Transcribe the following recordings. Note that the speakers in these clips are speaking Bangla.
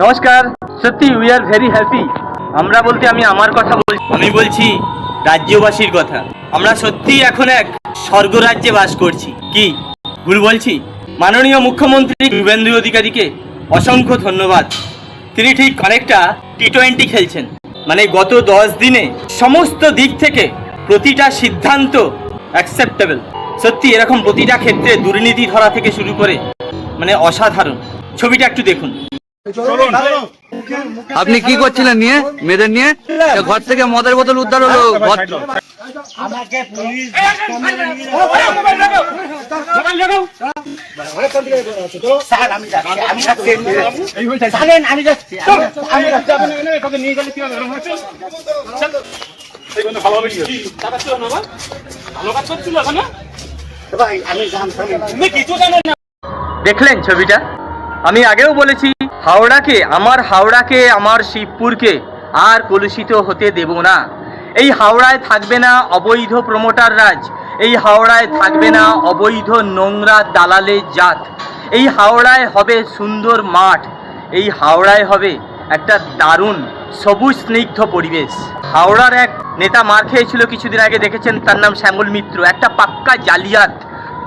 নমস্কার। সত্যি উই আর ভেরি হ্যাপি। আমরা বলতে আমি আমার কথা বলছি, আমি বলছি রাজ্যবাসীর কথা। আমরা সত্যি এখন এক স্বর্গরাজ্যে বাস করছি। কি ভুল বলছি? মাননীয় মুখ্যমন্ত্রী শুভেন্দু অধিকারীকে অসংখ্য ধন্যবাদ। তিনি ঠিক অনেকটা টি-20 খেলছেন। মানে গত 10 দিনে সমস্ত দিক থেকে প্রতিটা সিদ্ধান্ত অ্যাকসেপ্টেবল। সত্যি এরকম প্রতিটা ক্ষেত্রে দুর্নীতি ধরা থেকে শুরু করে মানে অসাধারণ। ছবিটা একটু দেখুন। আপনি কি করছিলেন নিয়ে মেয়েদের নিয়ে? ঘর থেকে মদের বোতল উদ্ধার হলো। আমাকে পুলিশ স্যার আমি যাচ্ছি, আমি যাচ্ছি, জানেন আমি যাচ্ছি, আমি যাচ্ছি। তোকে নিয়ে গেলে কি হবে? ভাই আমি জানতাম তুমি কিছু জানো না। দেখলেন ছবিটা? আমি আগেও বলেছি আমার হাওড়াকে আমার শিবপুরকে আর কলুষিত হতে দেব না। এই হাওড়ায় থাকবে না অবৈধ প্রমোটার রাজ, এই হাওড়ায় থাকবে না অবৈধ নোংরা দালালের জাত, এই হাওড়ায় হবে সুন্দর মাঠ, এই হাওড়ায় হবে একটা দারুণ সবুজ স্নিগ্ধ পরিবেশ। হাওড়ার এক নেতা মার খেয়েছিল কিছুদিন আগে, দেখেছেন, তার নাম শ্যামল মিত্র। একটা পাক্কা জালিয়াত,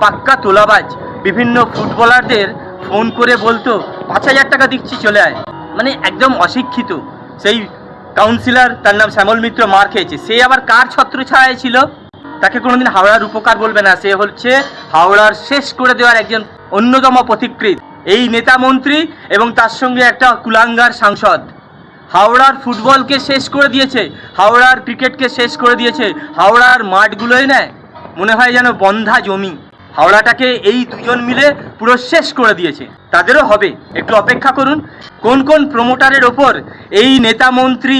পাক্কা তোলাবাজ। বিভিন্ন ফুটবলারদের ফোন করে বলতো 5,000 টাকা দিচ্ছি চলে আয়। মানে একদম অশিক্ষিত সেই কাউন্সিলর, তার নাম শ্যামল মিত্র, মার খেয়েছে। সে আবার কার ছত্রছায়ায় ছিল? তাকে কোনোদিন হাওড়ার উপকার বলবে না। সে হচ্ছে হাওড়ার শেষ করে দেওয়ার একজন অন্যতম পথিকৃৎ এই নেতা মন্ত্রী এবং তার সঙ্গে একটা কুলাঙ্গার সাংসদ। হাওড়ার ফুটবলকে শেষ করে দিয়েছে, হাওড়ার ক্রিকেটকে শেষ করে দিয়েছে। হাওড়ার মাঠগুলোই নেয় মনে হয় যেন বন্ধা জমি। হাওড়াটাকে এই দুজন মিলে পুরো শেষ করে দিয়েছে। তাদেরও হবে, একটু অপেক্ষা করুন। কোন কোন প্রমোটারের ওপর এই নেতা মন্ত্রী,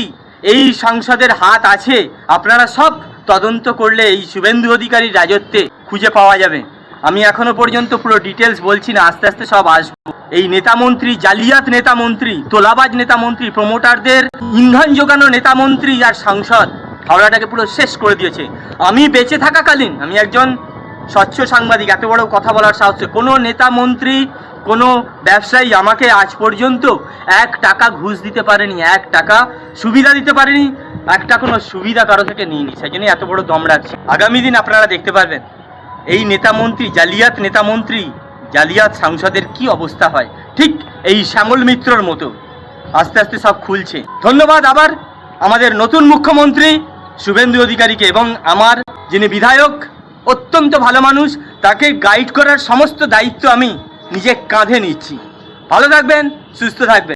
এই সাংসদের হাত আছে আপনারা সব তদন্ত করলে এই শুভেন্দু অধিকারীর রাজত্বে খুঁজে পাওয়া যাবে। আমি এখনো পর্যন্ত পুরো ডিটেলস বলছি না, আস্তে আস্তে সব আসবো। এই নেতা মন্ত্রী, জালিয়াত নেতা মন্ত্রী, তোলাবাজ নেতা মন্ত্রী, প্রমোটারদের ইন্ধন যোগানো নেতা মন্ত্রী আর সাংসদ হাওড়াটাকে পুরো শেষ করে দিয়েছে। আমি বেঁচে থাকাকালীন, আমি একজন স্বচ্ছ সাংবাদিক, এত বড় কথা বলার সাহস, কোনো নেতা মন্ত্রী, কোনো ব্যবসায়ী আমাকে আজ পর্যন্ত 1 টাকা ঘুষ দিতে পারেনি, 1 টাকা সুবিধা দিতে পারেনি, একটা কোনো সুবিধা কারো থেকে নিইনি। সেই জন্যই এত বড় দম রাখছি। আগামী দিন আপনারা দেখতে পারবেন এই নেতা মন্ত্রী, জালিয়াত নেতা মন্ত্রী, জালিয়াত সাংসদের কি অবস্থা হয়, ঠিক এই শ্যামল মিত্রর মতো। আস্তে আস্তে সব খুলছে। ধন্যবাদ আবার আমাদের নতুন মুখ্যমন্ত্রী শুভেন্দু অধিকারীকে, এবং আমার যিনি বিধায়ক, অত্যন্ত ভালো মানুষ, তাকে গাইড করার সমস্ত দায়িত্ব আমি নিজে কাঁধে নিচ্ছি। ভালো থাকবেন, সুস্থ থাকবেন।